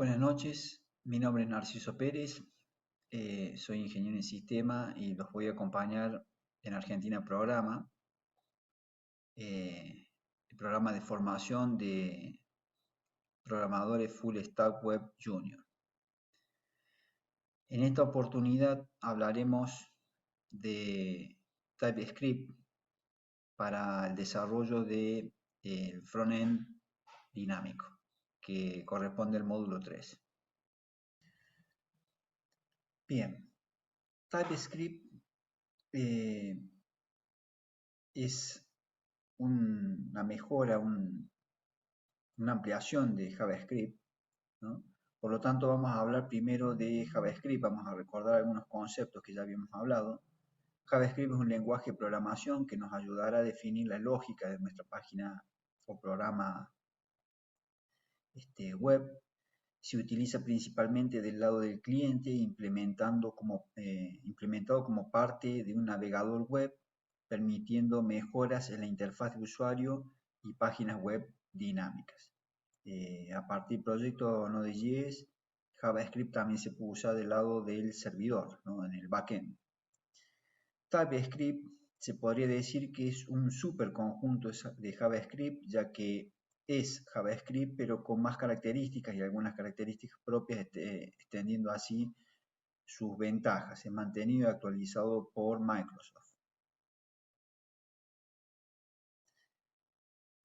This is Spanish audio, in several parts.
Buenas noches, mi nombre es Narciso Pérez, soy ingeniero en sistema y los voy a acompañar en Argentina Programa, el programa de formación de programadores Full Stack Web Junior. En esta oportunidad hablaremos de TypeScript para el desarrollo de frontend dinámico, que corresponde al módulo 3. Bien, TypeScript eh, es una mejora, una ampliación de JavaScript, ¿no? Por lo tanto, vamos a hablar primero de JavaScript, vamos a recordar algunos conceptos que ya habíamos hablado. JavaScript es un lenguaje de programación que nos ayudará a definir la lógica de nuestra página o programa web. Se utiliza principalmente del lado del cliente, implementado como parte de un navegador web, permitiendo mejoras en la interfaz de usuario y páginas web dinámicas. A partir del proyecto Node.js, JavaScript también se puede usar del lado del servidor, ¿no? En el backend. TypeScript se podría decir que es un superconjunto de JavaScript, ya que es JavaScript, pero con más características y algunas características propias, extendiendo así sus ventajas. Es mantenido y actualizado por Microsoft.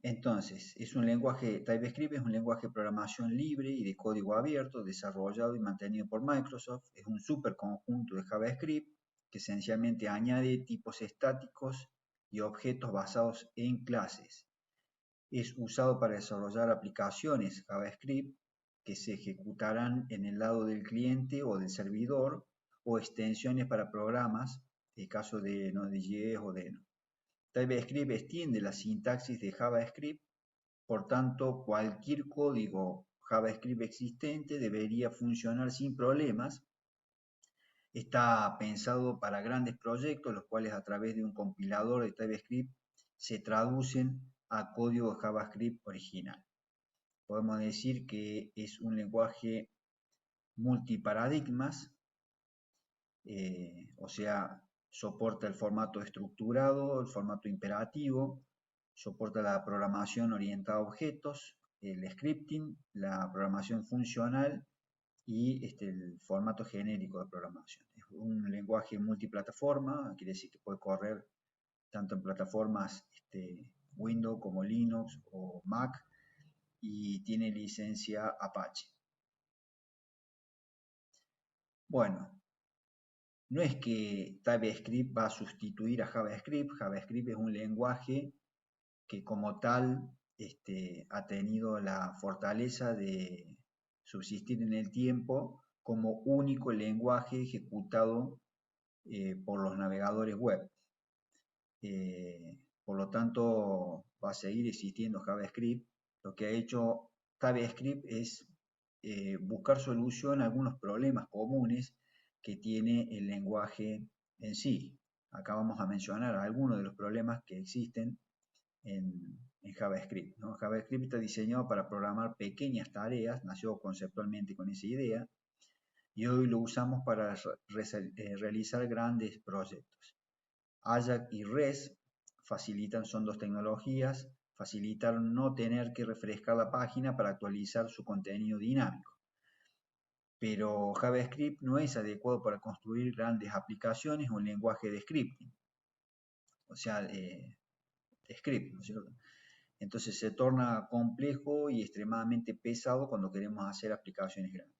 Entonces, TypeScript es un lenguaje de programación libre y de código abierto, desarrollado y mantenido por Microsoft. Es un superconjunto de JavaScript que esencialmente añade tipos estáticos y objetos basados en clases. Es usado para desarrollar aplicaciones JavaScript que se ejecutarán en el lado del cliente o del servidor, o extensiones para programas, en el caso de Node.js o Deno. TypeScript extiende la sintaxis de JavaScript, por tanto, cualquier código JavaScript existente debería funcionar sin problemas. Está pensado para grandes proyectos, los cuales a través de un compilador de TypeScript se traducen a código JavaScript original. Podemos decir que es un lenguaje multiparadigmas, o sea, soporta el formato estructurado, el formato imperativo, soporta la programación orientada a objetos, el scripting, la programación funcional y el formato genérico de programación. Es un lenguaje multiplataforma, quiere decir que puede correr tanto en plataformas Windows como Linux o Mac, y tiene licencia Apache. Bueno, no es que TypeScript va a sustituir a JavaScript. JavaScript es un lenguaje que como tal ha tenido la fortaleza de subsistir en el tiempo como único lenguaje ejecutado por los navegadores web. Por lo tanto, va a seguir existiendo JavaScript. Lo que ha hecho TypeScript es buscar solución a algunos problemas comunes que tiene el lenguaje en sí. Acá vamos a mencionar algunos de los problemas que existen en JavaScript, ¿no? JavaScript está diseñado para programar pequeñas tareas, nació conceptualmente con esa idea, y hoy lo usamos para realizar grandes proyectos. Ajax y REST son dos tecnologías, facilitan no tener que refrescar la página para actualizar su contenido dinámico. Pero JavaScript no es adecuado para construir grandes aplicaciones o un lenguaje de scripting, o sea, script, ¿no es cierto? Entonces se torna complejo y extremadamente pesado cuando queremos hacer aplicaciones grandes.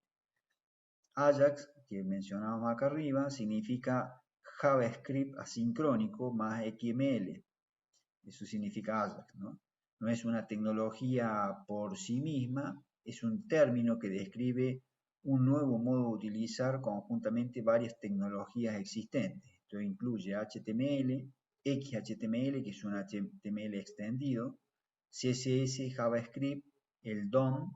Ajax, que mencionábamos acá arriba, significa JavaScript asincrónico más XML. Eso significa Ajax, ¿no? No es una tecnología por sí misma, es un término que describe un nuevo modo de utilizar conjuntamente varias tecnologías existentes. Esto incluye HTML, XHTML, que es un HTML extendido, CSS, JavaScript, el DOM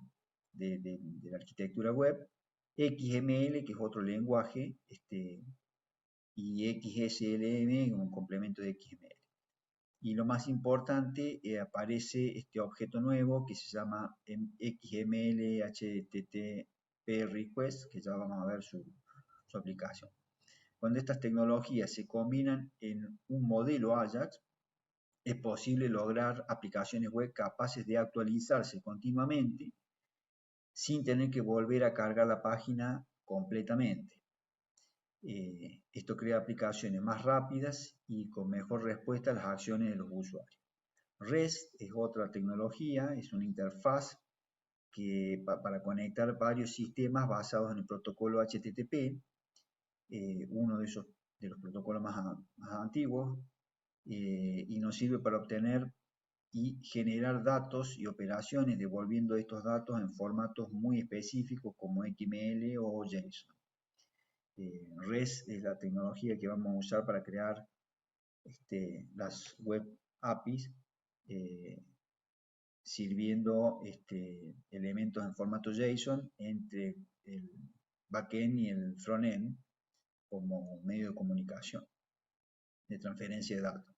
de la arquitectura web, XML, que es otro lenguaje, y XSLM, un complemento de XML. Y lo más importante, aparece este objeto nuevo que se llama XML HTTP P-Request, que ya vamos a ver su aplicación. Cuando estas tecnologías se combinan en un modelo Ajax, es posible lograr aplicaciones web capaces de actualizarse continuamente sin tener que volver a cargar la página completamente. Esto crea aplicaciones más rápidas y con mejor respuesta a las acciones de los usuarios. REST es otra tecnología, es una interfaz para conectar varios sistemas basados en el protocolo HTTP, uno de los protocolos más antiguos, y nos sirve para obtener y generar datos y operaciones devolviendo estos datos en formatos muy específicos como XML o JSON. REST es la tecnología que vamos a usar para crear las web APIs, sirviendo elementos en formato JSON entre el backend y el frontend como medio de comunicación, de transferencia de datos.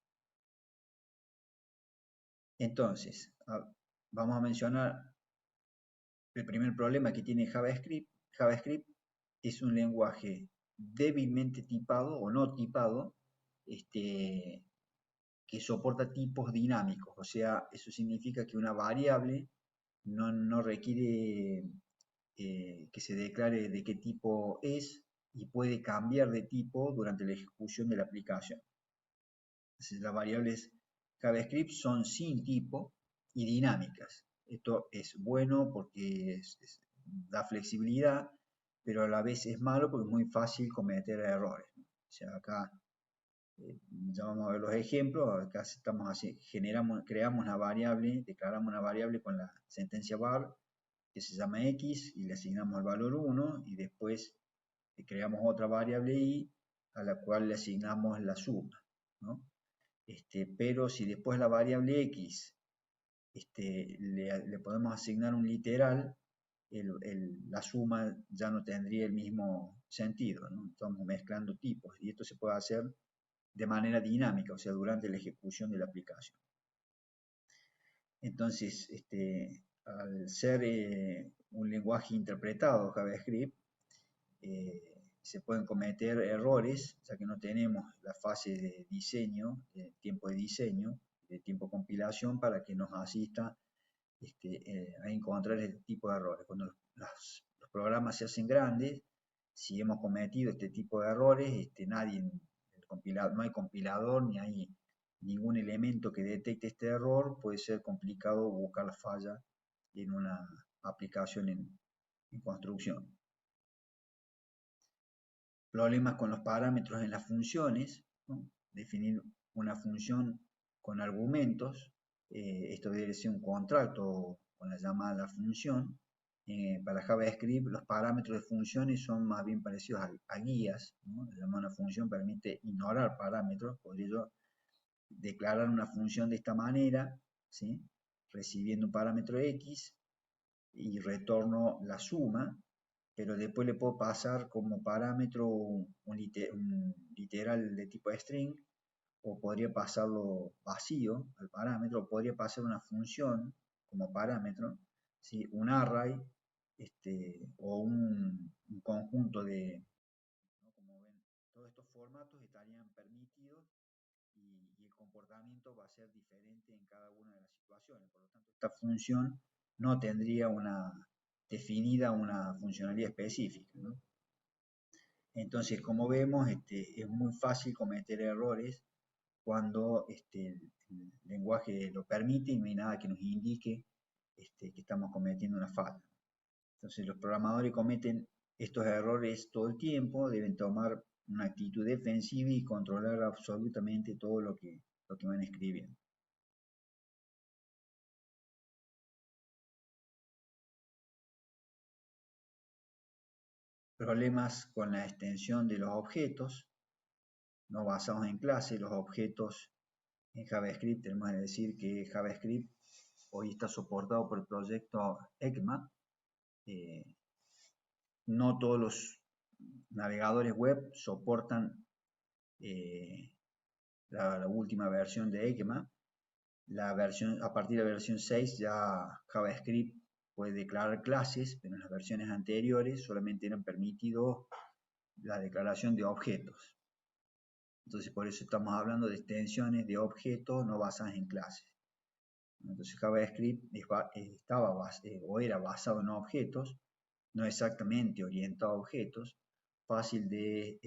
Entonces, vamos a mencionar el primer problema que tiene JavaScript. JavaScript es un lenguaje débilmente tipado o no tipado, que soporta tipos dinámicos. O sea, eso significa que una variable no requiere que se declare de qué tipo es y puede cambiar de tipo durante la ejecución de la aplicación. Entonces, las variables JavaScript son sin tipo y dinámicas. Esto es bueno porque da flexibilidad, pero a la vez es malo porque es muy fácil cometer errores, ¿no? O sea, acá ya vamos a ver los ejemplos. Acá estamos así, creamos una variable, declaramos una variable con la sentencia var que se llama x y le asignamos el valor 1 y después creamos otra variable y a la cual le asignamos la suma, ¿no? Pero si después la variable x le podemos asignar un literal, la suma ya no tendría el mismo sentido, ¿no? Estamos mezclando tipos y esto se puede hacer de manera dinámica, o sea, durante la ejecución de la aplicación. Entonces, al ser un lenguaje interpretado, JavaScript, se pueden cometer errores, ya que no tenemos la fase de diseño, de tiempo de diseño, de tiempo de compilación, para que nos asista a encontrar este tipo de errores. Cuando los programas se hacen grandes, si hemos cometido este tipo de errores, no hay compilador ni hay ningún elemento que detecte este error, puede ser complicado buscar la falla en una aplicación en construcción. Problemas con los parámetros en las funciones, ¿no? Definir una función con argumentos, esto debe ser un contrato con la llamada función. Para JavaScript los parámetros de funciones son más bien parecidos a guías, ¿no? La llamada función permite ignorar parámetros, por ello declarar una función de esta manera, ¿sí? Recibiendo un parámetro x y retorno la suma, pero después le puedo pasar como parámetro un literal de tipo string, o podría pasarlo vacío al parámetro, o podría pasar una función como parámetro, ¿sí? Un array, o un conjunto de, ¿no? Como ven, todos estos formatos estarían permitidos y el comportamiento va a ser diferente en cada una de las situaciones. Por lo tanto, esta función no tendría definida una funcionalidad específica, ¿no? Entonces, como vemos, es muy fácil cometer errores cuando el lenguaje lo permite y no hay nada que nos indique que estamos cometiendo una falla. Entonces, los programadores cometen estos errores todo el tiempo, deben tomar una actitud defensiva y controlar absolutamente todo lo que van escribiendo. Problemas con la extensión de los objetos, no basados en clase. Los objetos en JavaScript, tenemos que decir que JavaScript hoy está soportado por el proyecto ECMA. No todos los navegadores web soportan la última versión de ECMA. A partir de la versión 6 ya JavaScript puede declarar clases, pero en las versiones anteriores solamente eran permitidos la declaración de objetos. Entonces, por eso estamos hablando de extensiones de objetos no basadas en clases. Entonces, JavaScript era basado en objetos, no exactamente orientado a objetos, fácil de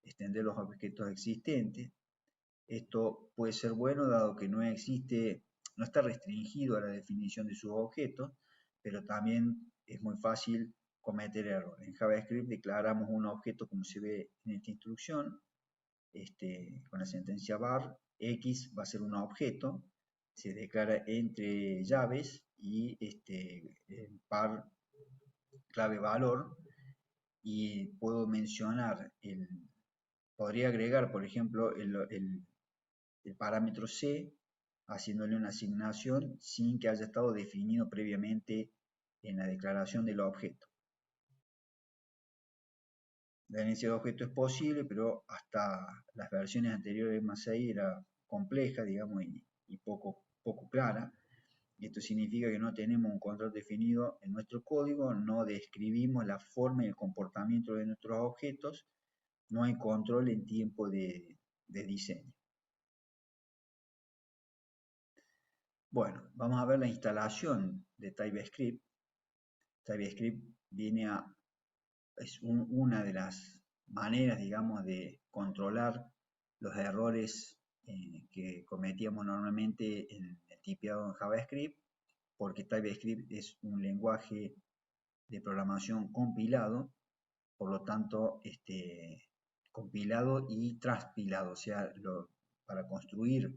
extender los objetos existentes. Esto puede ser bueno dado que no está restringido a la definición de sus objetos, pero también es muy fácil cometer errores. En JavaScript declaramos un objeto como se ve en esta instrucción, con la sentencia var, x va a ser un objeto, se declara entre llaves y par clave valor, y puedo mencionar, podría agregar, por ejemplo, el parámetro c, haciéndole una asignación sin que haya estado definido previamente en la declaración del objeto. La herencia de objeto es posible, pero hasta las versiones anteriores de ECMA 6 era compleja, digamos, y poco clara. Esto significa que no tenemos un control definido en nuestro código, no describimos la forma y el comportamiento de nuestros objetos, no hay control en tiempo de diseño. Bueno, vamos a ver la instalación de TypeScript. TypeScript es una de las maneras, digamos, de controlar los errores que cometíamos normalmente en el tipeado en JavaScript, porque TypeScript es un lenguaje de programación compilado, por lo tanto, compilado y transpilado, o sea, para construir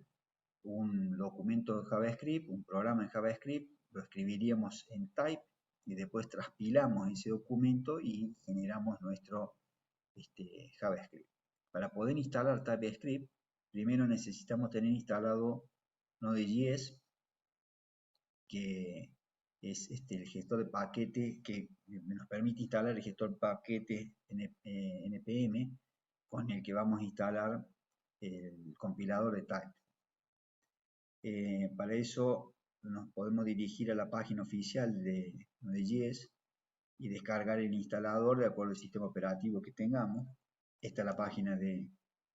un documento de JavaScript, un programa en JavaScript, lo escribiríamos en type y después transpilamos ese documento y generamos nuestro JavaScript. Para poder instalar TypeScript, primero necesitamos tener instalado Node.js, que es el gestor de paquete que nos permite instalar el gestor de paquete npm, con el que vamos a instalar el compilador de type. Para eso nos podemos dirigir a la página oficial de Node.js y descargar el instalador de acuerdo al sistema operativo que tengamos. Esta es la página de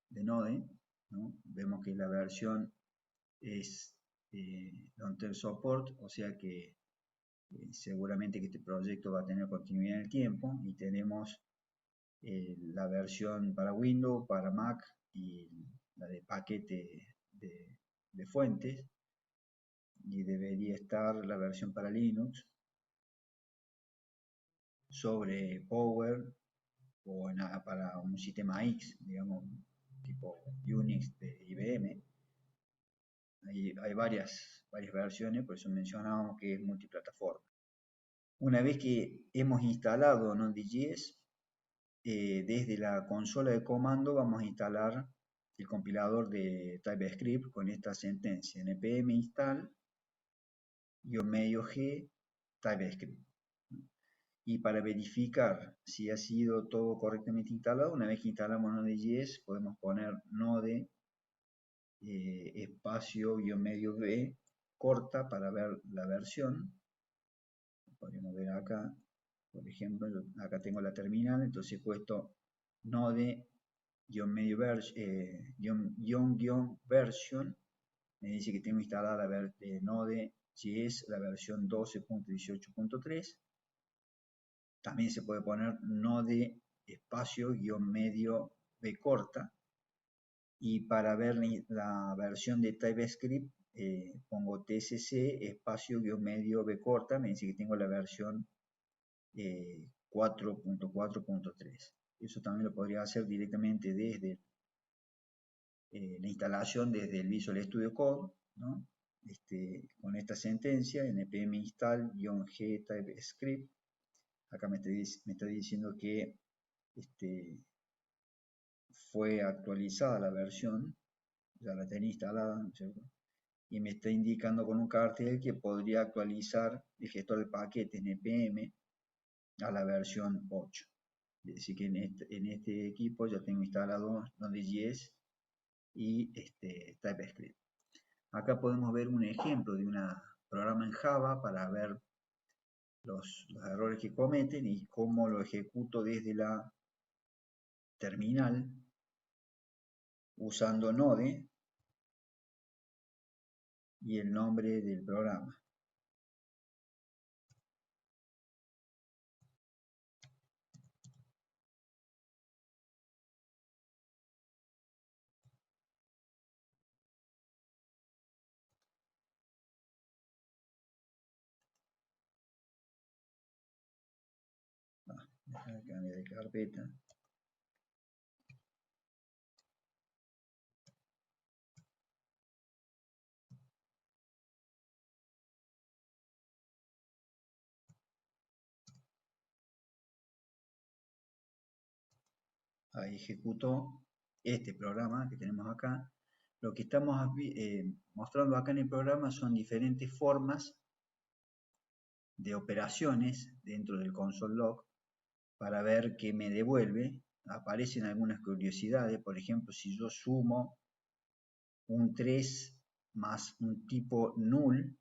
Node, ¿no? Vemos que la versión es long-term support, o sea que seguramente que este proyecto va a tener continuidad en el tiempo, y tenemos la versión para Windows, para Mac y la de paquete de fuentes, y debería estar la versión para Linux sobre Power o para un sistema X, digamos, tipo Unix de IBM. Hay varias versiones, por eso mencionábamos que es multiplataforma. Una vez que hemos instalado Node.js, desde la consola de comando vamos a instalar el compilador de TypeScript con esta sentencia: npm install -g TypeScript. Y para verificar si ha sido todo correctamente instalado, una vez que instalamos Node.js, podemos poner node espacio -b corta para ver la versión. Podemos ver acá, por ejemplo, acá tengo la terminal, entonces he puesto node version, me dice que tengo instalada Node.js, la versión 12.18.3. También se puede poner node espacio -b corta, y para ver la versión de TypeScript pongo tcc espacio -b corta, me dice que tengo la versión 4.4.3. Eso también lo podría hacer directamente desde la instalación, desde el Visual Studio Code, ¿no? Con esta sentencia, npm install -g TypeScript. Acá me está diciendo que fue actualizada la versión, ya la tenía instalada, ¿no es cierto? Y me está indicando con un cartel que podría actualizar el gestor de paquetes npm a la versión 8. Es decir, que en este equipo ya tengo instalado Node.js y TypeScript. Acá podemos ver un ejemplo de un programa en Java para ver los errores que cometen y cómo lo ejecuto desde la terminal usando Node y el nombre del programa. Cambiar de carpeta. Ahí ejecuto este programa que tenemos acá. Lo que estamos mostrando acá en el programa son diferentes formas de operaciones dentro del console log para ver qué me devuelve. Aparecen algunas curiosidades, por ejemplo, si yo sumo un 3 más un tipo null,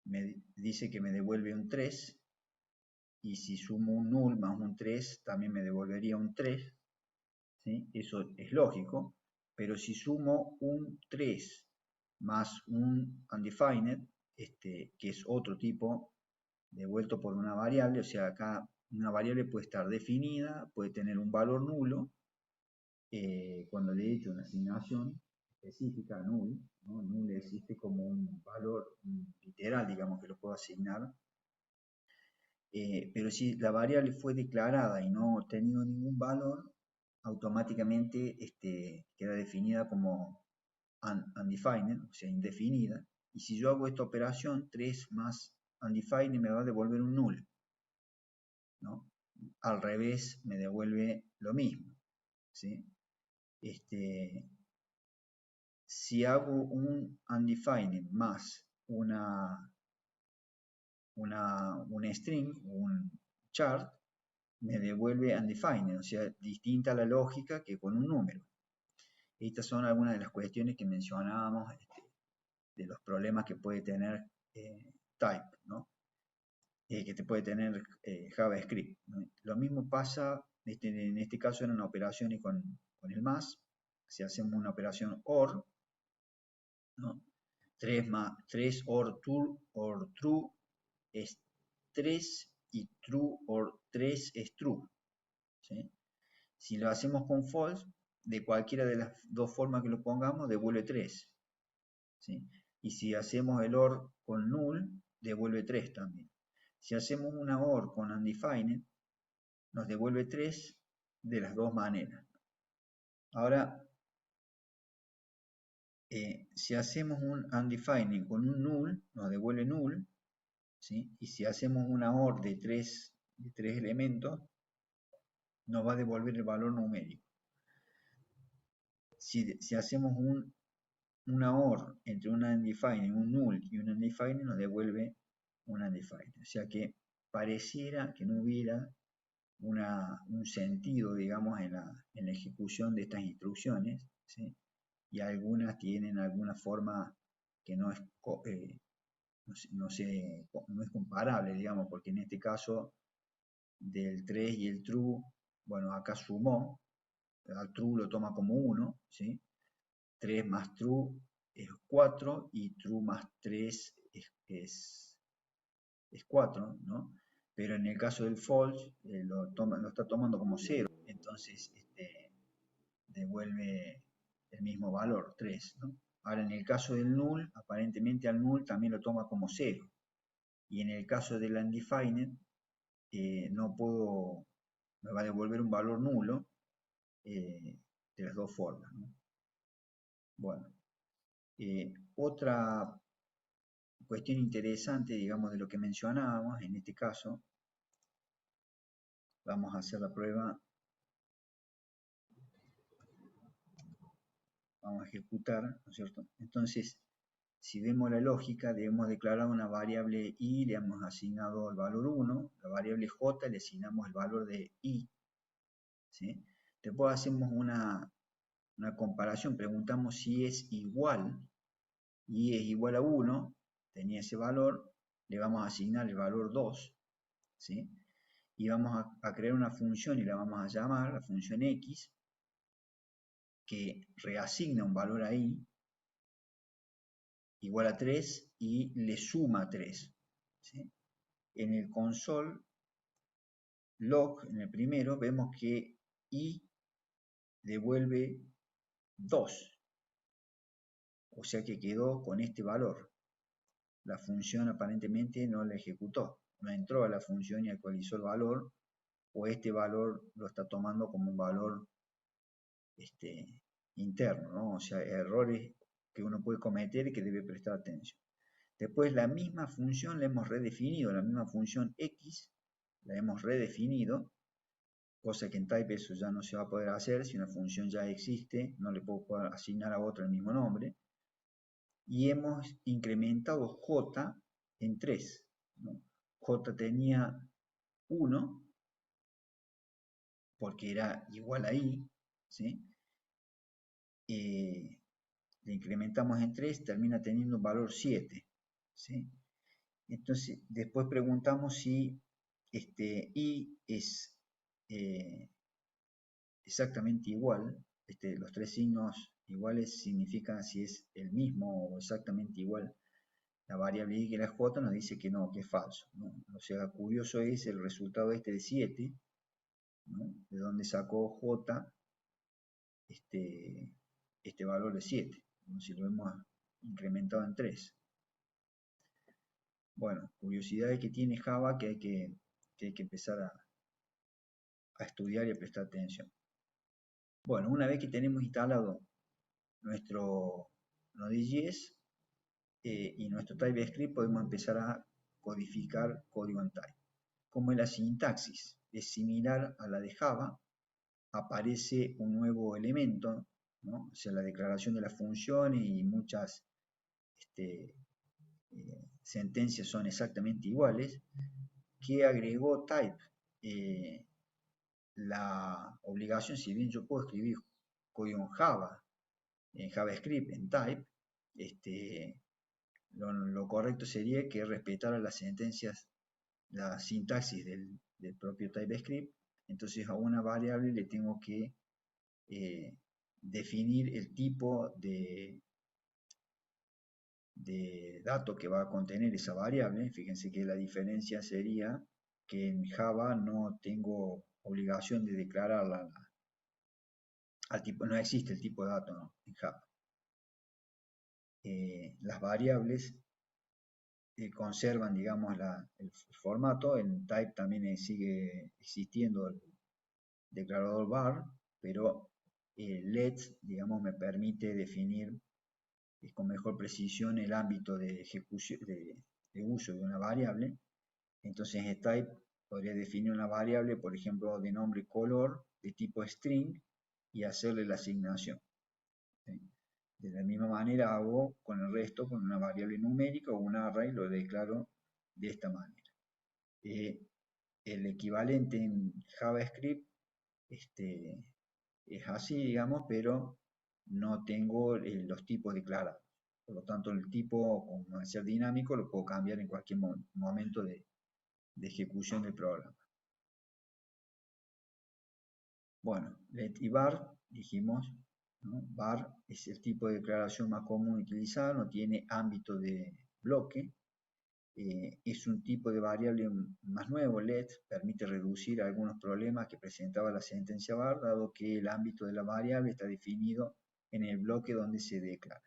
me dice que me devuelve un 3, y si sumo un null más un 3, también me devolvería un 3, ¿sí? Eso es lógico, pero si sumo un 3 más un undefined, que es otro tipo devuelto por una variable, o sea, acá una variable puede estar definida, puede tener un valor nulo, cuando le he hecho una asignación específica a null, ¿no? Null existe como un valor literal, digamos, que lo puedo asignar, pero si la variable fue declarada y no ha tenido ningún valor, automáticamente queda definida como undefined, o sea, indefinida, y si yo hago esta operación, 3 más undefined me va a devolver un null, ¿no? Al revés me devuelve lo mismo, ¿sí? Si hago un undefined más un string, un chart, me devuelve undefined, o sea, distinta a la lógica que con un número. Estas son algunas de las cuestiones que mencionábamos, de los problemas que puede tener type, ¿no? Que te puede tener JavaScript, ¿no? Lo mismo pasa, en este caso eran operaciones con el más. Si hacemos una operación OR, ¿no? 3 OR true es 3 y true OR 3 es true, ¿sí? Si lo hacemos con false, de cualquiera de las dos formas que lo pongamos, devuelve 3, ¿sí? Y si hacemos el OR con null, devuelve 3 también. Si hacemos una OR con undefined, nos devuelve 3 de las dos maneras. Ahora, si hacemos un undefined con un null, nos devuelve null, ¿sí? Y si hacemos una OR de 3 elementos, nos va a devolver el valor numérico. Si hacemos una OR entre un undefined, un null y un undefined, nos devuelve un undefined. O sea que pareciera que no hubiera un sentido, digamos, en la ejecución de estas instrucciones, ¿sí? Y algunas tienen alguna forma que no es, no es comparable, digamos, porque en este caso del 3 y el true, bueno, acá sumó, al true lo toma como 1, ¿sí? 3 más true es 4 y true más 3 es 4, ¿no? Pero en el caso del false lo está tomando como 0, entonces devuelve el mismo valor, 3, ¿no? Ahora en el caso del null, aparentemente al null también lo toma como 0, y en el caso del undefined no puedo, me va a devolver un valor nulo de las dos formas, ¿no? Bueno, otra cuestión interesante, digamos, de lo que mencionábamos, en este caso, vamos a hacer la prueba, vamos a ejecutar, ¿no es cierto? Entonces, si vemos la lógica, debemos declarar una variable i, le hemos asignado el valor 1, la variable j le asignamos el valor de i, ¿sí? Después hacemos una comparación, preguntamos si es igual, i es igual a 1, tenía ese valor, le vamos a asignar el valor 2, ¿sí? Y vamos a crear una función y la vamos a llamar la función x, que reasigna un valor ahí, igual a 3, y le suma 3, ¿sí? En el console log, en el primero, vemos que y devuelve 2, o sea que quedó con este valor. La función aparentemente no la ejecutó, no entró a la función y actualizó el valor, o este valor lo está tomando como un valor interno, ¿no? O sea, errores que uno puede cometer y que debe prestar atención. Después la misma función la hemos redefinido, la misma función x la hemos redefinido, cosa que en type eso ya no se va a poder hacer. Si una función ya existe, no le puedo asignar a otra el mismo nombre. Y hemos incrementado j en 3, ¿no? J tenía 1 porque era igual a i, ¿sí? Le incrementamos en 3, termina teniendo un valor 7, ¿sí? Entonces, después preguntamos si i es exactamente igual. Los tres signos iguales significan si es el mismo o exactamente igual. La variable y que la j nos dice que no, que es falso, ¿no? O sea, curioso es el resultado de 7, ¿no? De donde sacó j este valor de 7, ¿no? Si lo hemos incrementado en 3. Bueno, curiosidades que tiene Java que hay que empezar a estudiar y a prestar atención. Bueno, una vez que tenemos instalado nuestro Node.js y nuestro TypeScript, podemos empezar a codificar código en type. Como es la sintaxis es similar a la de Java, aparece un nuevo elemento, ¿no? O sea, la declaración de las funciones y muchas sentencias son exactamente iguales, que agregó type. La obligación, si bien yo puedo escribir código en Java, en JavaScript, en type, lo correcto sería que respetara las sentencias, la sintaxis del propio TypeScript. Entonces a una variable le tengo que definir el tipo de dato que va a contener esa variable. Fíjense que la diferencia sería que en Java no tengo obligación de declararla al tipo, no existe el tipo de dato, ¿no? En Java. Las variables conservan, digamos, el formato. En type también sigue existiendo el declarador var, pero let, digamos, me permite definir con mejor precisión el ámbito de ejecución, de uso de una variable. Entonces en type podría definir una variable, por ejemplo, de nombre color, de tipo string, y hacerle la asignación, ¿sí? De la misma manera hago con el resto, con una variable numérica o un array, lo declaro de esta manera. El equivalente en JavaScript es así, digamos, pero no tengo los tipos declarados. Por lo tanto, el tipo, como al ser dinámico, lo puedo cambiar en cualquier momento de ejecución del programa. Bueno, let y var, dijimos, ¿no? Var es el tipo de declaración más común utilizado, no tiene ámbito de bloque. Es un tipo de variable más nuevo. Let permite reducir algunos problemas que presentaba la sentencia var, dado que el ámbito de la variable está definido en el bloque donde se declara.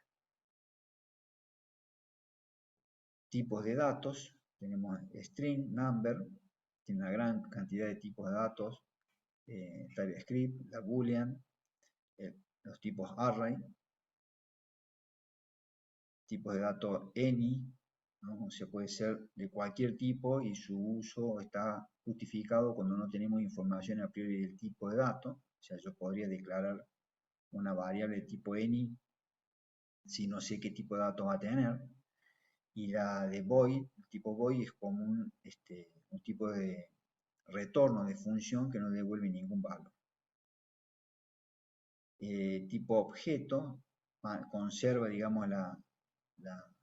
Tipos de datos, tenemos string, number, tiene una gran cantidad de tipos de datos, TypeScript, la boolean, los tipos array, tipos de datos any, ¿no? O sea, puede ser de cualquier tipo y su uso está justificado cuando no tenemos información a priori del tipo de dato. O sea, yo podría declarar una variable de tipo any si no sé qué tipo de dato va a tener. Y la de void, el tipo void es como un tipo de retorno de función que no devuelve ningún valor. Tipo objeto conserva, digamos,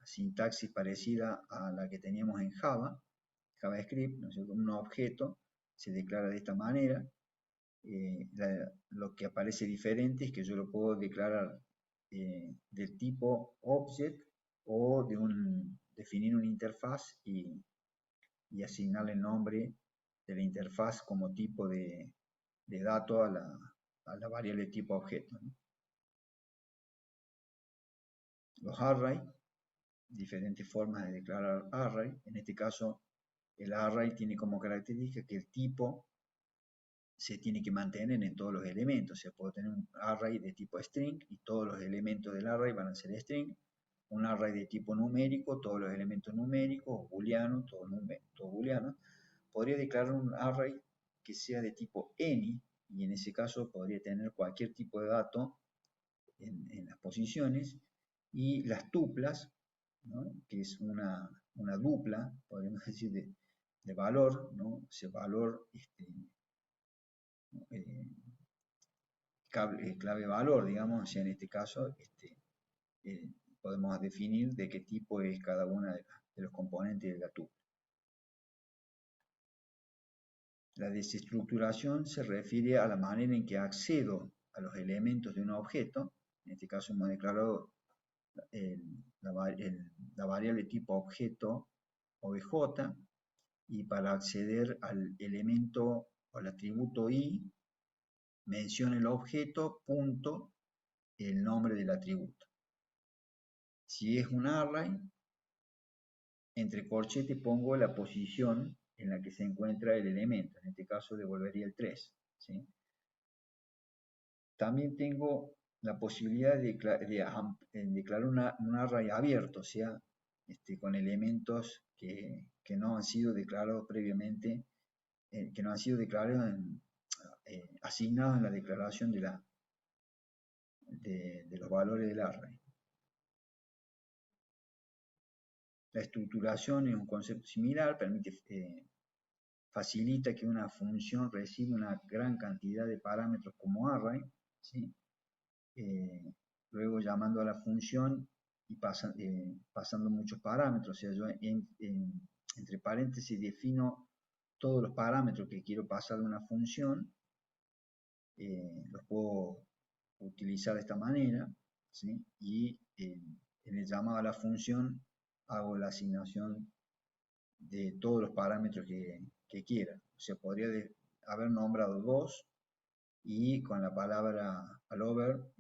sintaxis parecida a la que teníamos en JavaScript, ¿no es cierto? Un objeto se declara de esta manera. Lo que aparece diferente es que yo lo puedo declarar del tipo object o definir una interfaz y asignarle el nombre de la interfaz como tipo de dato a la variable tipo objeto, ¿no? Los array, diferentes formas de declarar array. En este caso, el array tiene como característica que el tipo se tiene que mantener en todos los elementos. O sea, puedo tener un array de tipo string y todos los elementos del array van a ser string. Un array de tipo numérico, todos los elementos numéricos, o booleano, todo booleano. Podría declarar un array que sea de tipo any, y en ese caso podría tener cualquier tipo de dato en las posiciones, y las tuplas, ¿no? Que es una dupla, podríamos decir, de valor, ¿no? Ese valor eh, clave valor, digamos, o sea, en este caso eh, podemos definir de qué tipo es cada una de los componentes de la tupla. La desestructuración se refiere a la manera en que accedo a los elementos de un objeto. En este caso hemos declarado la variable tipo objeto obj, y para acceder al elemento o al atributo i, menciona el objeto punto el nombre del atributo. Si es un array, entre corchetes pongo la posición en la que se encuentra el elemento. En este caso devolvería el 3. ¿Sí? También tengo la posibilidad de declarar un array abierto, o sea, con elementos que no han sido declarados previamente, que no han sido declarados asignados en la declaración de los valores del array. La estructuración es un concepto similar, facilita que una función reciba una gran cantidad de parámetros como array, ¿sí? Luego llamando a la función y pasando muchos parámetros, o sea, yo entre paréntesis defino todos los parámetros que quiero pasar de una función, los puedo utilizar de esta manera, ¿sí? Y en el llamado a la función hago la asignación de todos los parámetros que quiera. O sea, podría haber nombrado 2 y con la palabra allover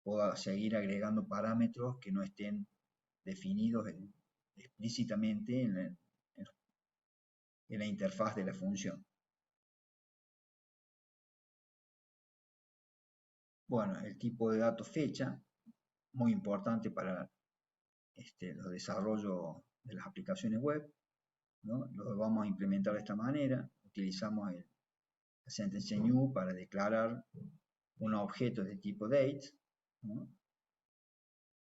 puedo seguir agregando parámetros que no estén definidos explícitamente en la interfaz de la función. Bueno, el tipo de dato fecha, muy importante para los desarrollos de las aplicaciones web, ¿no? Lo vamos a implementar de esta manera. Utilizamos la sentence new para declarar un objeto de tipo date, ¿no?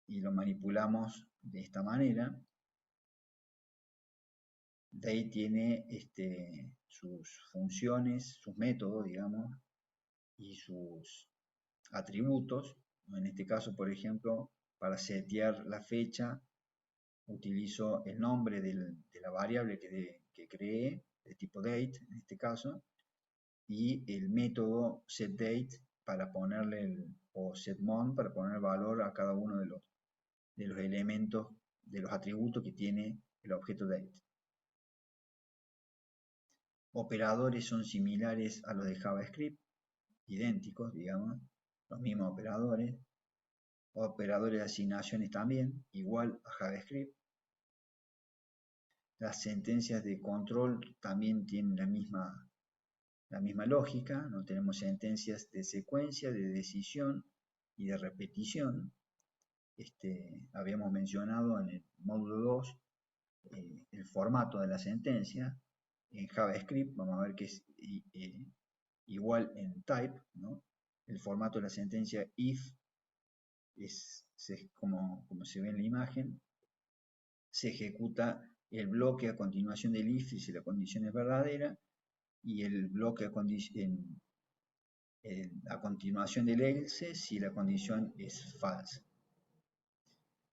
Y lo manipulamos de esta manera. Date tiene sus funciones, sus métodos, digamos, y sus atributos. En este caso, por ejemplo, para setear la fecha, utilizo el nombre de la variable que creé, de tipo date, en este caso, y el método setDate para ponerle o setMon para poner el valor a cada uno de los elementos, de los atributos que tiene el objeto date. Operadores son similares a los de JavaScript, idénticos, digamos, los mismos operadores. Operadores de asignaciones también, igual a JavaScript. Las sentencias de control también tienen la misma lógica, no tenemos sentencias de secuencia, de decisión y de repetición. Habíamos mencionado en el módulo 2 el formato de la sentencia. En JavaScript vamos a ver que es igual en type, ¿no? El formato de la sentencia if es como se ve en la imagen. Se ejecuta el bloque a continuación del if si la condición es verdadera, y el bloque a continuación del else si la condición es falsa.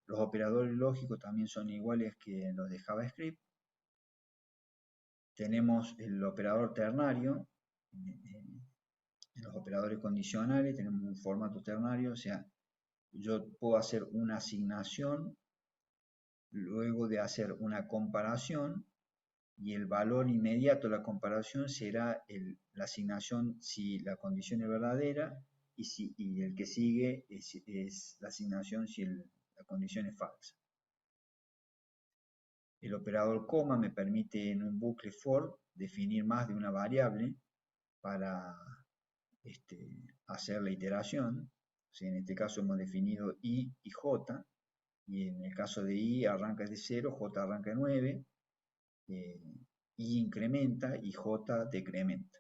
Los operadores lógicos también son iguales que los de JavaScript. Tenemos el operador ternario. En los operadores condicionales tenemos un formato ternario, o sea, yo puedo hacer una asignación luego de hacer una comparación y el valor inmediato de la comparación será la asignación si la condición es verdadera y el que sigue es la asignación si la condición es falsa. El operador coma me permite en un bucle for definir más de una variable para hacer la iteración. O sea, en este caso hemos definido i y j, y en el caso de i arranca de 0, j arranca de 9, i incrementa y j decrementa.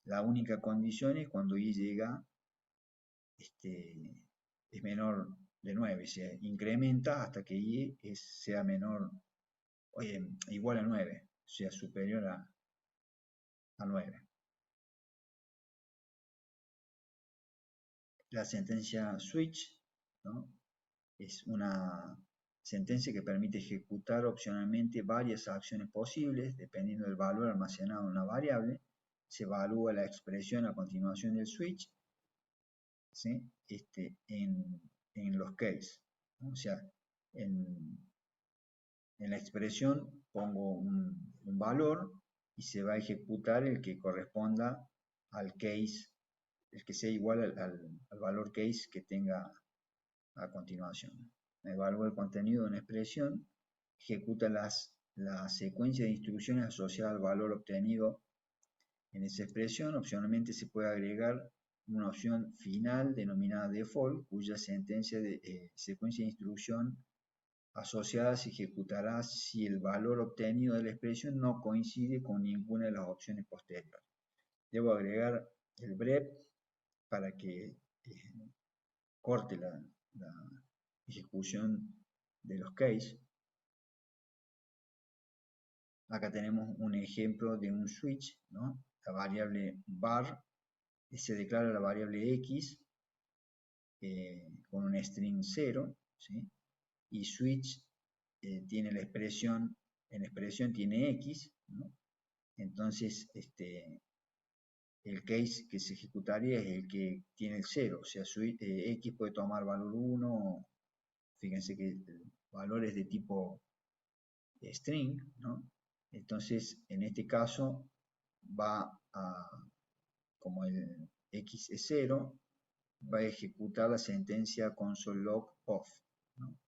La única condición es cuando i llega, es menor de 9, se incrementa hasta que i sea menor, igual a 9, sea superior a 9. La sentencia switch, ¿no?, es una sentencia que permite ejecutar opcionalmente varias acciones posibles dependiendo del valor almacenado en una variable. Se evalúa la expresión a continuación del switch, ¿sí?, en los case, ¿no? O sea, en la expresión pongo un valor y se va a ejecutar el que corresponda al case, el que sea igual al valor case que tenga a continuación. Evalúa el contenido de una expresión, ejecuta la secuencia de instrucciones asociadas al valor obtenido en esa expresión. Opcionalmente se puede agregar una opción final denominada default, cuya secuencia de instrucción asociada se ejecutará si el valor obtenido de la expresión no coincide con ninguna de las opciones posteriores. Debo agregar el bref para que corte la ejecución de los case. Acá tenemos un ejemplo de un switch, ¿no? La variable var se declara la variable x con un string 0, ¿sí? Y switch tiene la expresión, en expresión tiene x, ¿no? Entonces el case que se ejecutaría es el que tiene el 0, o sea, x puede tomar valor 1, fíjense que el valor es de tipo string, ¿no? Entonces, en este caso, como el x es 0, va a ejecutar la sentencia console log off, ¿no?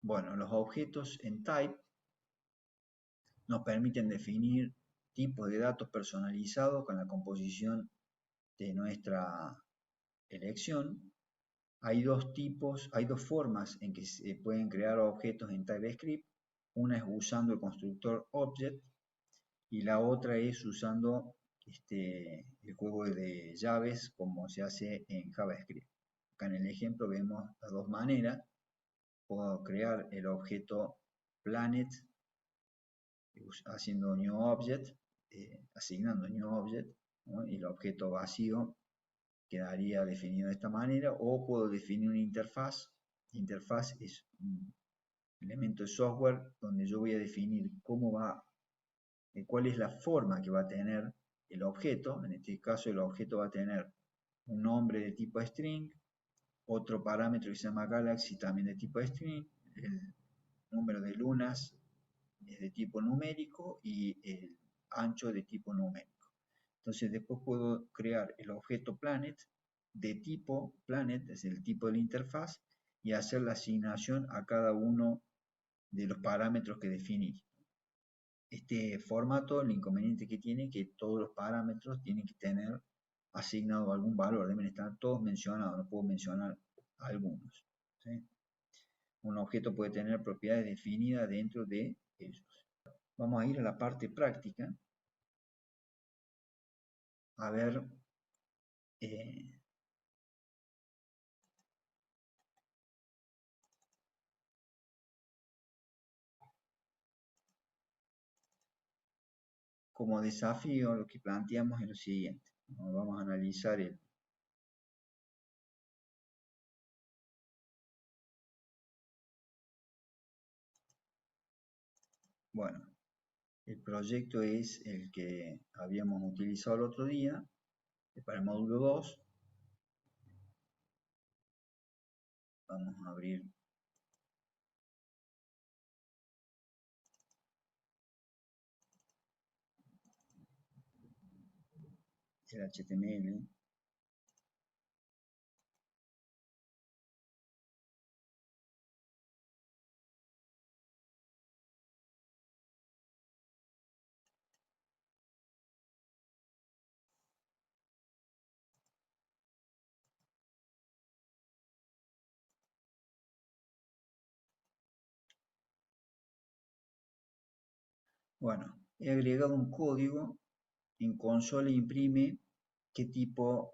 Bueno, los objetos en type nos permiten definir tipos de datos personalizados con la composición de nuestra elección. Hay dos formas en que se pueden crear objetos en TypeScript. Una es usando el constructor object y la otra es usando el juego de llaves como se hace en JavaScript. Acá en el ejemplo vemos las dos maneras. Puedo crear el objeto planet haciendo new object, asignando new object, ¿no? Y el objeto vacío quedaría definido de esta manera, o puedo definir una interfaz. Interfaz es un elemento de software donde yo voy a definir cuál es la forma que va a tener el objeto. En este caso el objeto va a tener un nombre de tipo string, otro parámetro que se llama galaxy también de tipo string, el número de lunas es de tipo numérico y el ancho de tipo numérico. Entonces después puedo crear el objeto planet de tipo planet, es el tipo de la interfaz, y hacer la asignación a cada uno de los parámetros que definí. Este formato, el inconveniente que tiene es que todos los parámetros tienen que tener asignado algún valor, deben estar todos mencionados, no puedo mencionar algunos, ¿sí? Un objeto puede tener propiedades definidas dentro de ellos. Vamos a ir a la parte práctica, a ver como desafío lo que planteamos es lo siguiente. Vamos a analizar el... Bueno, el proyecto es el que habíamos utilizado el otro día para el módulo 2. Vamos a abrir el HTML. Bueno, he agregado un código. En consola imprime qué tipo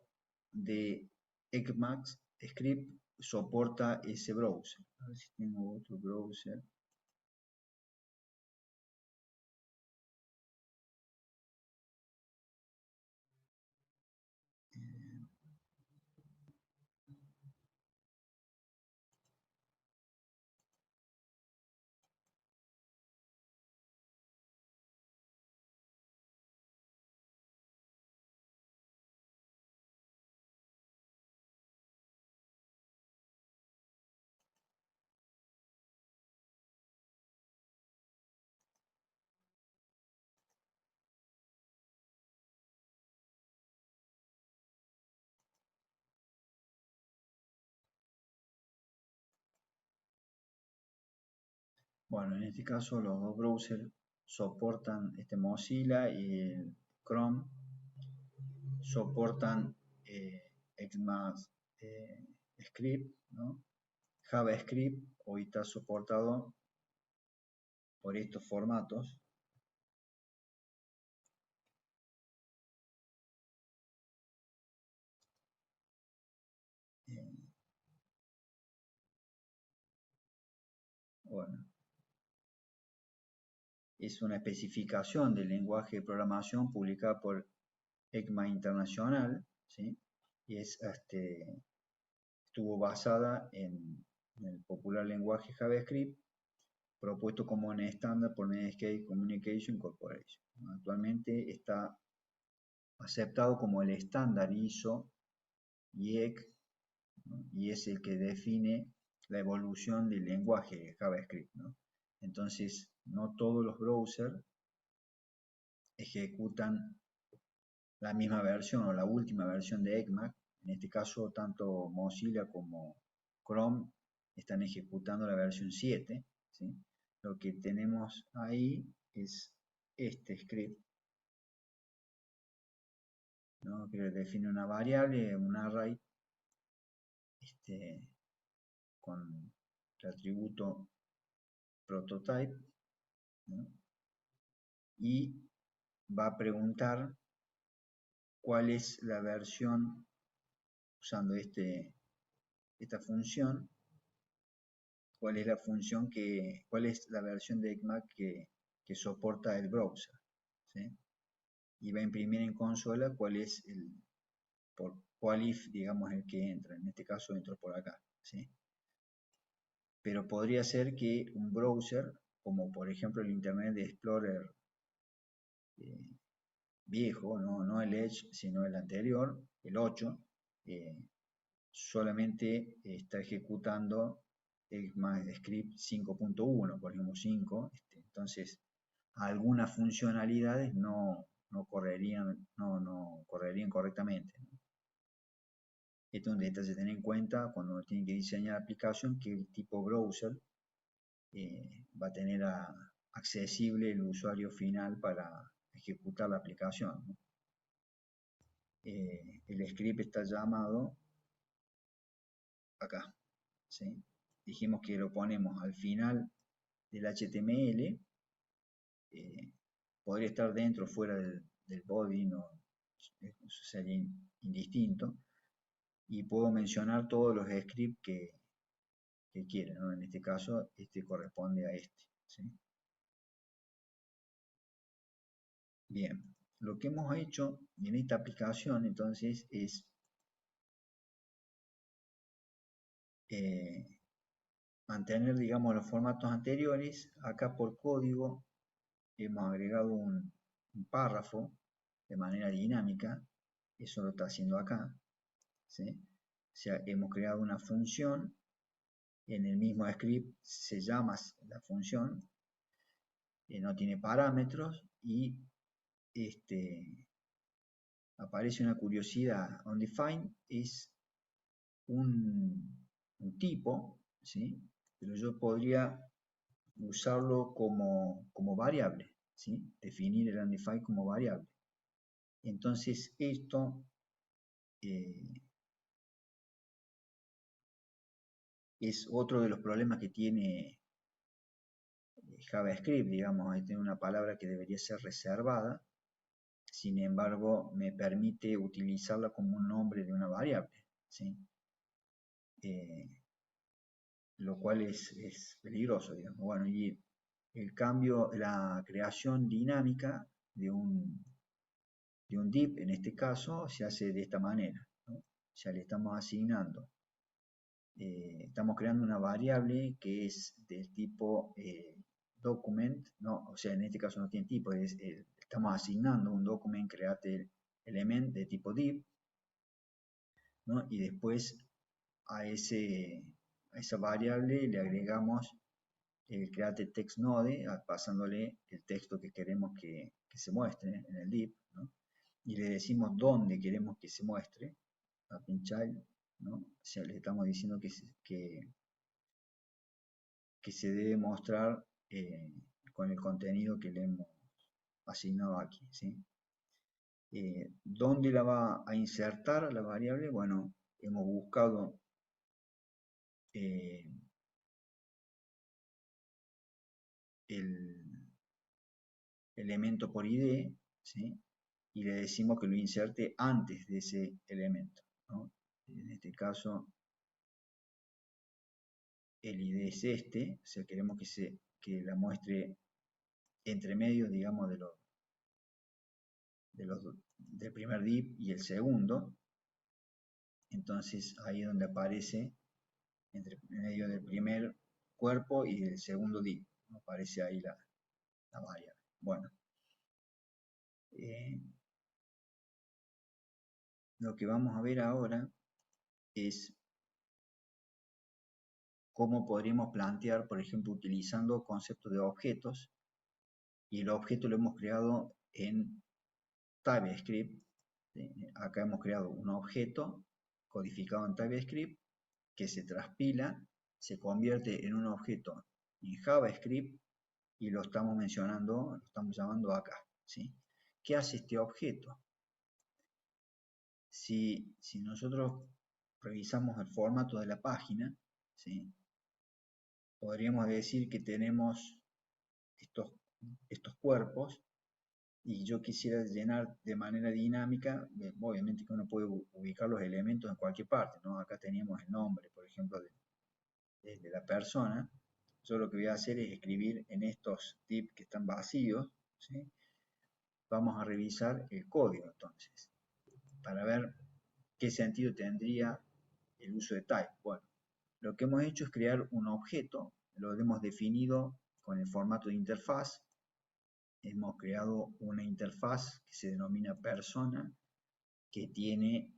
de Ecmax script soporta ese browser. A ver si tengo otro browser. Bueno, en este caso los dos browsers soportan Mozilla y el Chrome soportan Ecmax Script, ¿no? JavaScript hoy está soportado por estos formatos. Eh, bueno, es una especificación del lenguaje de programación publicada por ECMA Internacional, ¿sí? Y estuvo basada en el popular lenguaje JavaScript, propuesto como un estándar por Netscape Communication Corporation. Actualmente está aceptado como el estándar ISO IEC, ¿no? Y es el que define la evolución del lenguaje JavaScript, ¿no? Entonces, no todos los browsers ejecutan la misma versión o la última versión de Ecmac. En este caso, tanto Mozilla como Chrome están ejecutando la versión 7, ¿sí? Lo que tenemos ahí es este script, ¿no? Que define una variable, un array, con el atributo prototype, ¿no? Y va a preguntar cuál es la versión usando esta función, cuál es la función cuál es la versión de Ecmac que soporta el browser, ¿sí? Y va a imprimir en consola cuál es cuál if, digamos, el que entra. En este caso entró por acá, ¿sí? Pero podría ser que un browser, como por ejemplo el Internet Explorer eh, viejo, no el Edge, sino el anterior, el 8, eh, solamente está ejecutando ECMAScript 5.1, por ejemplo 5, entonces algunas funcionalidades no correrían correctamente, ¿no? Esto es un detalle a tener en cuenta cuando uno tiene que diseñar la aplicación, que el tipo browser va a tener accesible el usuario final para ejecutar la aplicación, ¿no? El script está llamado acá, ¿sí? Dijimos que lo ponemos al final del HTML, podría estar dentro o fuera del body, no, eso sería indistinto, y puedo mencionar todos los scripts que quiera, ¿no? En este caso, este corresponde a este, ¿sí? Bien, lo que hemos hecho en esta aplicación entonces es mantener, digamos, los formatos anteriores. Acá por código hemos agregado un párrafo de manera dinámica, eso lo está haciendo acá, ¿sí? O sea, hemos creado una función, en el mismo script se llama la función, no tiene parámetros y aparece una curiosidad. Undefined es un tipo, ¿sí? Pero yo podría usarlo como variable, ¿sí? Definir el undefined como variable. Entonces esto es otro de los problemas que tiene JavaScript, digamos, tiene una palabra que debería ser reservada, sin embargo me permite utilizarla como un nombre de una variable, ¿sí? Lo cual es peligroso, digamos. Bueno, y el cambio, la creación dinámica de un div, en este caso, se hace de esta manera, ¿no? O sea, le estamos asignando, estamos creando una variable que es del tipo document, ¿no? O sea, en este caso no tiene tipo, estamos asignando un document create element de tipo div, ¿no? Y después a esa variable le agregamos el create text node, pasándole el texto que queremos que se muestre en el div, ¿no? Y le decimos dónde queremos que se muestre, a pinchild, ¿no? O sea, le estamos diciendo que se debe mostrar con el contenido que le hemos asignado aquí, ¿sí? ¿Dónde la va a insertar la variable? Bueno, hemos buscado el elemento por ID, ¿sí? Y le decimos que lo inserte antes de ese elemento, ¿no? En este caso, el ID es este, o sea, queremos que la muestre entre medios, digamos, del primer div y el segundo. Entonces, ahí es donde aparece entre medio del primer cuerpo y del segundo div, ¿no? Aparece ahí la variable. Bueno, lo que vamos a ver ahora es cómo podríamos plantear, por ejemplo, utilizando conceptos de objetos, y el objeto lo hemos creado en TypeScript. Acá hemos creado un objeto codificado en TypeScript que se transpila, se convierte en un objeto en JavaScript y lo estamos mencionando, lo estamos llamando acá, ¿sí? ¿Qué hace este objeto? Si nosotros revisamos el formato de la página, ¿sí? Podríamos decir que tenemos estos cuerpos y yo quisiera llenar de manera dinámica, obviamente que uno puede ubicar los elementos en cualquier parte, ¿no? Acá teníamos el nombre, por ejemplo, de la persona. Yo lo que voy a hacer es escribir en estos divs que están vacíos, ¿sí? Vamos a revisar el código entonces, para ver qué sentido tendría el uso de type. Bueno, lo que hemos hecho es crear un objeto, lo hemos definido con el formato de interfaz. Hemos creado una interfaz que se denomina persona, que tiene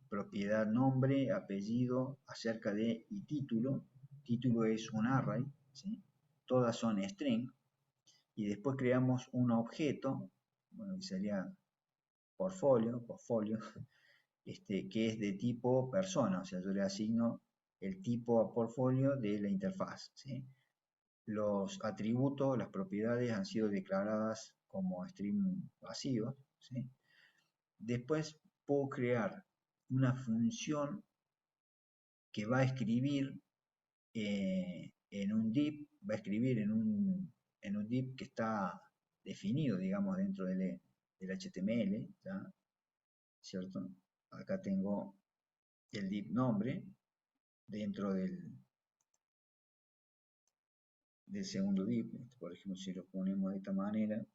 propiedad nombre, apellido, acerca de y título. Título es un array, ¿sí? Todas son string. Y después creamos un objeto, bueno, que sería portfolio, que es de tipo persona, o sea, yo le asigno el tipo a portfolio de la interfaz, ¿sí? Los atributos, las propiedades han sido declaradas como string vacíos, ¿sí? Después puedo crear una función que va a escribir en un div, va a escribir en un div que está definido, digamos, dentro del HTML, ¿ya? ¿Cierto? Acá tengo el div nombre dentro del segundo div. Por ejemplo, si lo ponemos de esta manera,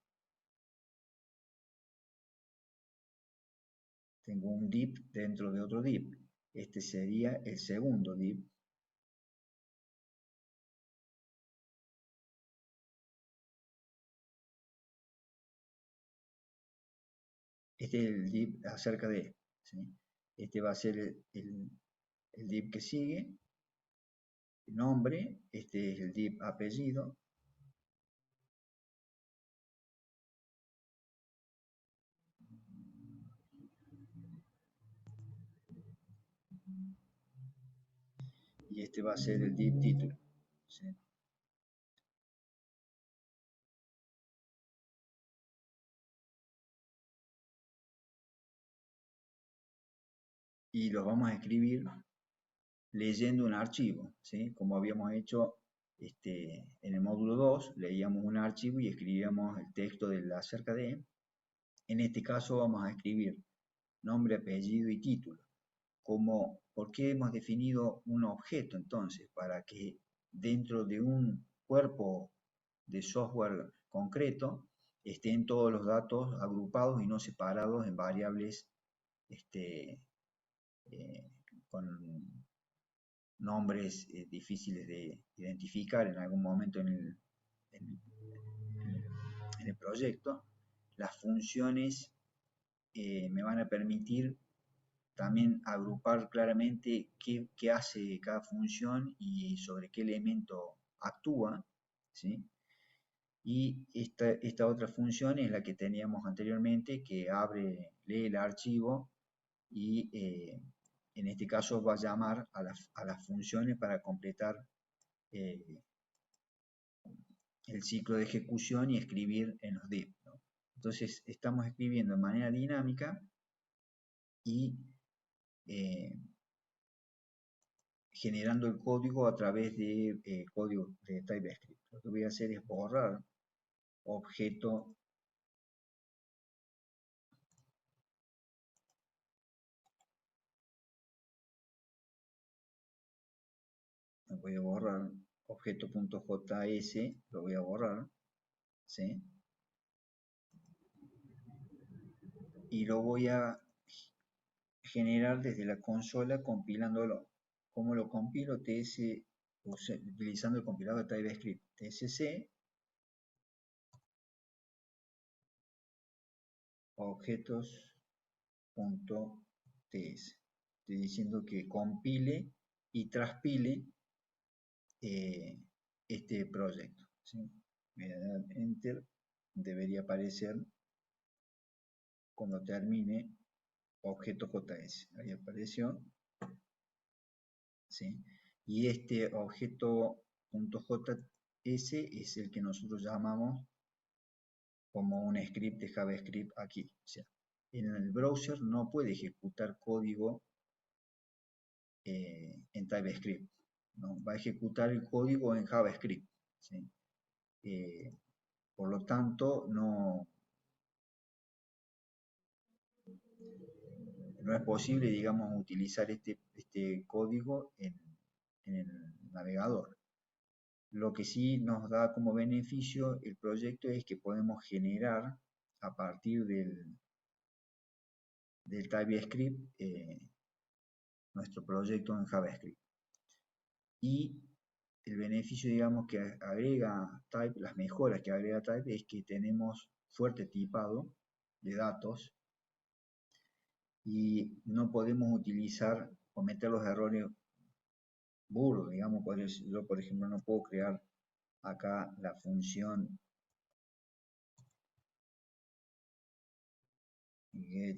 tengo un div dentro de otro div. Este sería el segundo div. Este es el div acerca de, ¿sí? Este va a ser el div que sigue, nombre, este es el div apellido, y este va a ser el div título, ¿sí? Y los vamos a escribir leyendo un archivo, ¿sí? Como habíamos hecho en el módulo 2, leíamos un archivo y escribíamos el texto del acerca de. En este caso vamos a escribir nombre, apellido y título. ¿Por qué hemos definido un objeto entonces? Para que dentro de un cuerpo de software concreto estén todos los datos agrupados y no separados en variables eh, con nombres difíciles de identificar en algún momento en- en el proyecto. Las funciones me van a permitir también agrupar claramente qué hace cada función y sobre qué elemento actúa, ¿sí? Y esta otra función es la que teníamos anteriormente, que lee el archivo y en este caso va a llamar a las funciones para completar eh, el ciclo de ejecución y escribir en los div, ¿no? Entonces estamos escribiendo de manera dinámica y eh, generando el código a través de código de TypeScript. Lo que voy a hacer es borrar objeto, voy a borrar objeto.js, lo voy a borrar, ¿sí? Y lo voy a generar desde la consola compilándolo. ¿Cómo lo compilo? Utilizando el compilador de TypeScript, tsc objetos.ts. Estoy diciendo que compile y transpile este proyecto, ¿sí? Voy a dar enter, debería aparecer cuando termine objeto.js. Ahí apareció, ¿sí? Y este objeto.js es el que nosotros llamamos como un script de JavaScript aquí. O sea, en el browser no puede ejecutar código en TypeScript, ¿no? Va a ejecutar el código en JavaScript, ¿sí? Eh, por lo tanto, no es posible, digamos, utilizar este código en el navegador. Lo que sí nos da como beneficio el proyecto es que podemos generar a partir del TypeScript nuestro proyecto en JavaScript. Y el beneficio, digamos, que agrega Type, las mejoras que agrega Type es que tenemos fuerte tipado de datos y no podemos utilizar, cometer los errores burdos, digamos, yo por ejemplo no puedo crear acá la función get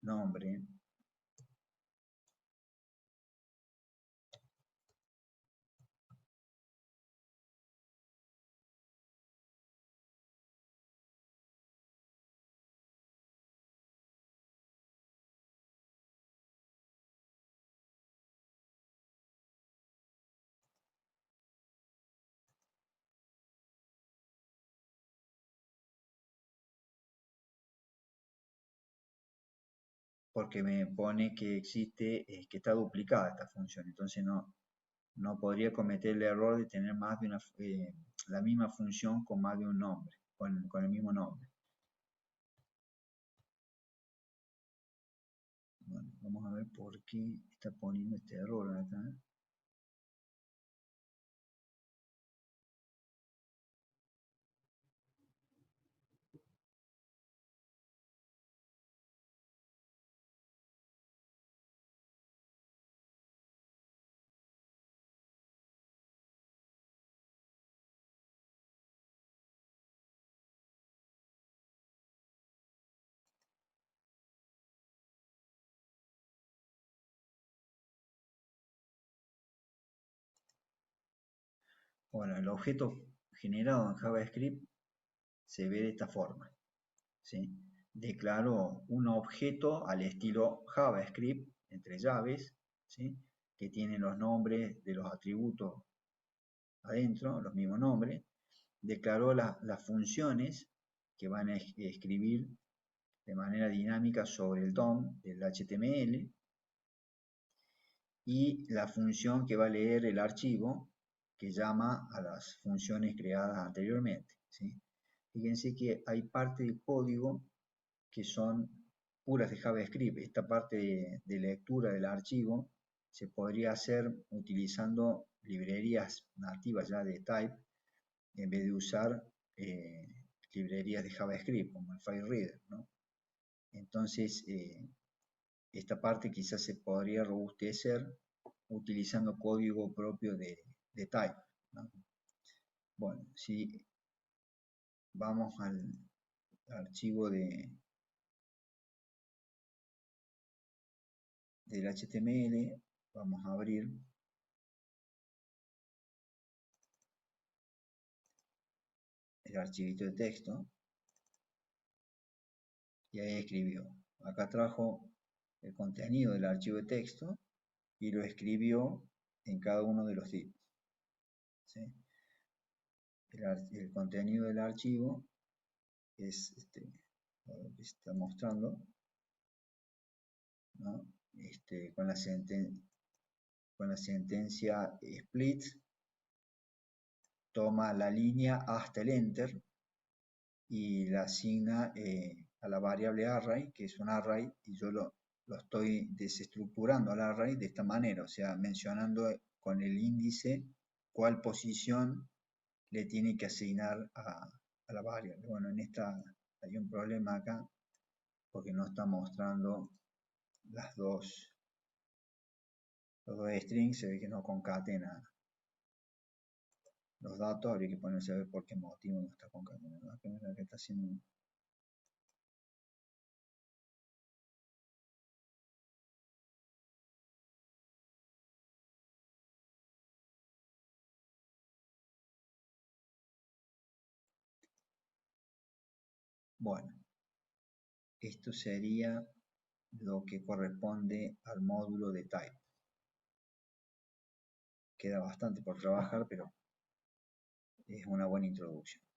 nombre, porque me pone que existe, que está duplicada esta función, entonces no podría cometer el error de tener más de la misma función con más de un nombre, con el mismo nombre. Vamos a ver por qué está poniendo este error acá. Bueno, el objeto generado en JavaScript se ve de esta forma, ¿sí? Declaro un objeto al estilo JavaScript, entre llaves, ¿sí? Que tiene los nombres de los atributos adentro, los mismos nombres. Declaró las funciones que van a escribir de manera dinámica sobre el DOM del HTML y la función que va a leer el archivo que llama a las funciones creadas anteriormente, ¿sí? Fíjense que hay parte del código que son puras de JavaScript. Esta parte de lectura del archivo se podría hacer utilizando librerías nativas ya de Type en vez de usar librerías de JavaScript como el FileReader, ¿no? Entonces, esta parte quizás se podría robustecer utilizando código propio de Type, ¿no? Bueno, si vamos al archivo del HTML, vamos a abrir el archivito de texto y ahí escribió. Acá trajo el contenido del archivo de texto y lo escribió en cada uno de los divs, ¿sí? El contenido del archivo es lo que está mostrando, ¿no? Con la sentencia split, toma la línea hasta el enter y la asigna a la variable array, que es un array, y yo lo estoy desestructurando al array de esta manera, o sea, mencionando con el índice cuál posición le tiene que asignar a la variable. Bueno, en esta hay un problema acá, porque no está mostrando los dos strings, se ve que no concatena los datos, habría que ponerse a ver por qué motivo no está concatenando. Acá es la que está haciendo. Bueno, esto sería lo que corresponde al módulo de type. Queda bastante por trabajar, pero es una buena introducción.